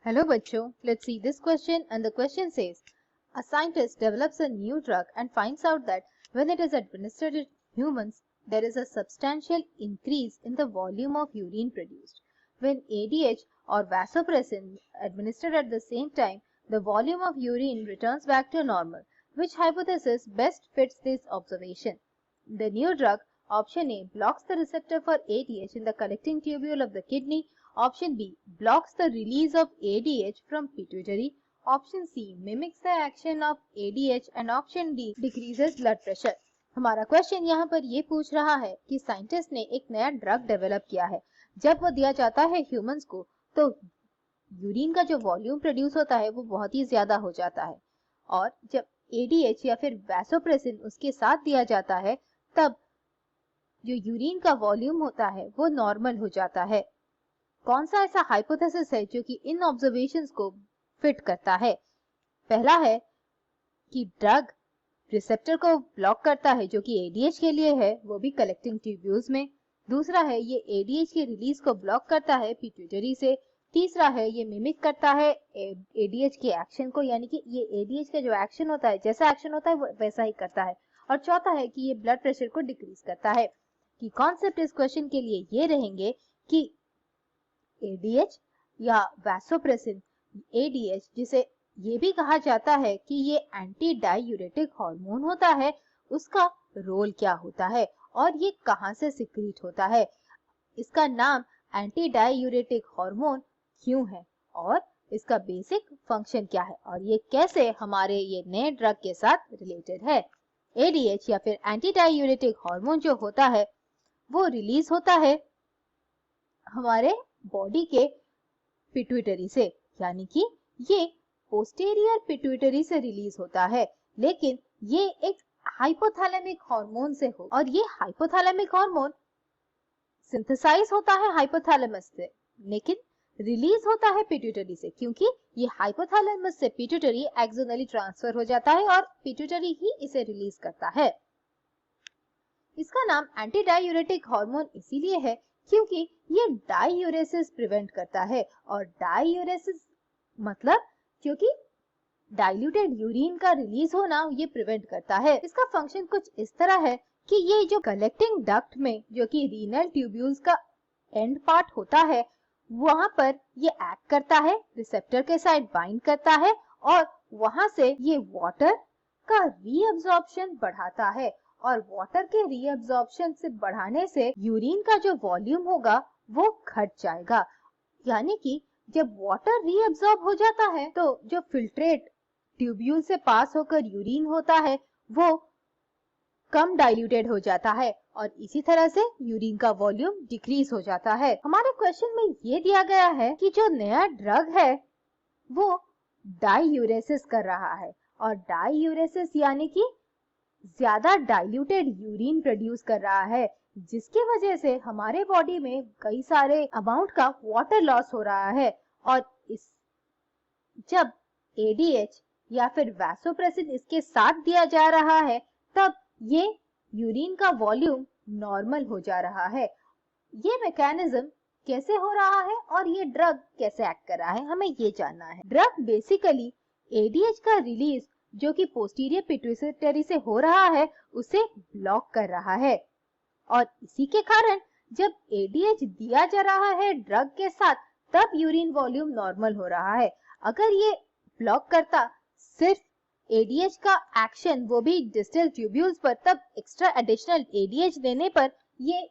Hello bachcho, let's see this question, and the question says, a scientist develops a new drug and finds out that when it is administered in humans, there is a substantial increase in the volume of urine produced. When ADH or vasopressin administered at the same time, the volume of urine returns back to normal. Which hypothesis best fits this observation? The new drug, option A, blocks the receptor for ADH in the collecting tubule of the kidney. Option B, blocks the release of ADH from pituitary. Option C, mimics the action of ADH, and option D, decreases blood pressure. हमारा question यहाँ पर ये पूछ रहा है कि scientist ने एक नया ड्रग डेवलप किया है। जब वो दिया जाता है ह्यूमंस को तो यूरिन का जो वॉल्यूम प्रोड्यूस होता है वो बहुत ही ज्यादा हो जाता है, और जब ADH या फिर वैसोप्रेसिन उसके साथ दिया जाता है तब जो यूरिन का वॉल्यूम होता है वो नॉर्मल हो जाता है। कौन सा ऐसा हाइपोथेसिस है जो कि इन ऑब्जर्वेशंस को फिट करता है? पहला है कि ड्रग रिसेप्टर को ब्लॉक करता है जो कि ADH के लिए है, वो भी कलेक्टिंग ट्यूब्यूल्स में। दूसरा है ये ADH के रिलीज को ब्लॉक करता है पिट्यूटरी से। तीसरा है ये मिमिक करता है ADH के एक्शन को, यानी कि ये ADH का जो एक्शन होता है, जैसा एक्शन होता है वो वैसा ही करता है। और चौथा है कि ये ब्लड प्रेशर को डिक्रीज करता है। कि कॉन्सेप्ट इस क्वेश्चन के लिए ये रहेंगे कि ADH या वैसोप्रेसिन, ADH जिसे ये भी कहा जाता है कि ये एंटी डाययूरेटिक हार्मोन होता है, उसका रोल क्या होता है और ये कहां से सिक्रीट होता है, इसका नाम एंटी डाययूरेटिक हार्मोन क्यों है और इसका बेसिक फंक्शन क्या है, और ये कैसे हमारे ये नए ड्रग के साथ रिलेटेड है। ADH या फिर एंटी डाययूरेटिक हार्मोन जो होता है वो रिलीज होता है हमारे बॉडी के पिट्यूटरी से, यानी कि ये पोस्टीरियर पिट्यूटरी से रिलीज होता है, लेकिन ये एक हाइपोथैलेमिक हार्मोन से हो, और ये हाइपोथैलेमिक हार्मोन सिंथेसाइज होता है हाइपोथैलेमस से, लेकिन रिलीज होता है पिट्यूटरी से, क्योंकि ये हाइपोथैलेमस से पिट्यूटरी एक्सोनली ट्रांसफर हो जाता है और पिट्यूटरी ही इसे रिलीज करता है। इसका नाम एंटी डाययूरेटिक हार्मोन इसीलिए है क्योंकि ये डाययूरेसिस प्रिवेंट करता है, और डाययूरेसिस मतलब क्योंकि डाइल्यूटेड यूरिन का रिलीज होना ये प्रिवेंट करता है। इसका फंक्शन कुछ इस तरह है कि ये जो कलेक्टिंग डक्ट में जो कि रीनल ट्यूब्यूल्स का एंड पार्ट होता है वहां पर ये एक्ट करता है, रिसेप्टर के साइड बाइंड करता है और वहां से ये वाटर का रीअब्जॉर्प्शन बढ़ाता है, और वाटर के रीअब्जॉर्प्शन से बढ़ाने से यूरिन का जो वॉल्यूम होगा वो घट जाएगा। यानी कि जब वाटर रीअब्जॉर्ब हो जाता है तो जो फिल्ट्रेट ट्यूब्यूल से पास होकर यूरिन होता है वो कम डाइल्यूटेड हो जाता है, और इसी तरह से यूरिन का वॉल्यूम डिक्रीज हो जाता है। हमारे क्वेश्चन में ये दिया गया है कि जो नया ड्रग है वो डाइयूरेसिस कर रहा है, और डाइयूरेसिस यानी कि ज्यादा डाइल्यूटेड यूरिन प्रोड्यूस कर रहा है, जिसकी वजह से हमारे बॉडी में कई सारे अमाउंट का वाटर लॉस हो रहा है। और इस जब ADH या फिर वैसोप्रेसिन इसके साथ दिया जा रहा है तब ये यूरिन का वॉल्यूम नॉर्मल हो जा रहा है। ये मैकेनिज्म कैसे हो रहा है और ये ड्रग कैसे एक्ट कर रहा है, हमें ये जानना है। ड्रग बेसिकली ADH का रिलीज जो कि पोस्टीरियर पिट्यूटरी से हो रहा है उसे ब्लॉक कर रहा है, और इसी के कारण जब ADH दिया जा रहा है ड्रग के साथ तब यूरिन वॉल्यूम नॉर्मल हो रहा है। अगर ये ब्लॉक करता सिर्फ ADH का एक्शन, वो भी डिस्टल ट्यूब्यूल्स पर, तब एक्स्ट्रा एडिशनल ADH देने पर ये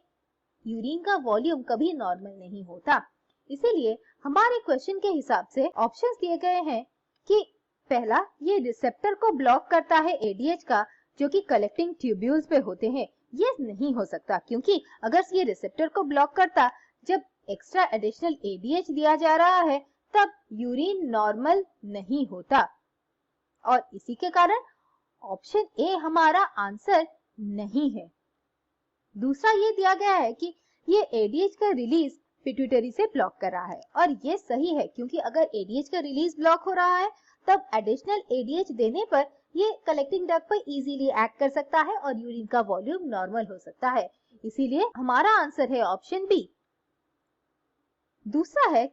यूरिन का वॉल्यूम कभी नॉर्मल नहीं होता। इसीलिए हमारे क्वेश्चन के हिसाब से ऑप्शंस दिए गए हैं कि पहला ये रिसेप्टर को ब्लॉक करता है ADH का जो कि कलेक्टिंग ट्यूब्यूल्स पे होते हैं, ये नहीं हो सकता, क्योंकि अगर ये रिसेप्टर को ब्लॉक करता जब एक्स्ट्रा एडिशनल ADH दिया जा रहा है तब यूरिन नॉर्मल नहीं होता, और इसी के कारण ऑप्शन ए हमारा आंसर नहीं है। दूसरा ये दिया गया है कि ये ADH का रिलीज पिट्यूटरी से ब्लॉक कर रहा है, और ये सही है क्योंकि अगर ADH का रिलीज ब्लॉक हो रहा है तब एडिशनल ADH देने पर ये कलेक्टिंग डक्ट पर इजीली एक्ट कर सकता है और यूरिन का वॉल्यूम नॉर्मल हो सकता है। इसीलिए हमारा आंसर है ऑप्शन बी। दूसरा है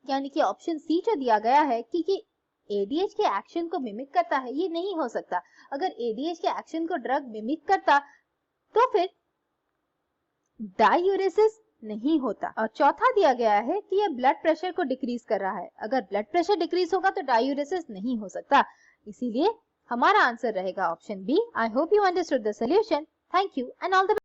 यानी कि ऑप्शन सी जो दिया गया है कि एडीएच के एक्शन को मिमिक करता है, ये नहीं हो सकता। अगर एडीएच के एक्शन को ड्रग मिमिक करता तो फिर डायूरेसिस नहीं होता। और चौथा दिया गया है कि यह ब्लड प्रेशर को डिक्रीज कर रहा है। अगर ब्लड प्रेशर डिक्रीज होगा तो डायूरेसिस नहीं हो सकता। इसीलिए हमारा आंसर रहेगा option B. I hope you understood the solution. Thank you and all the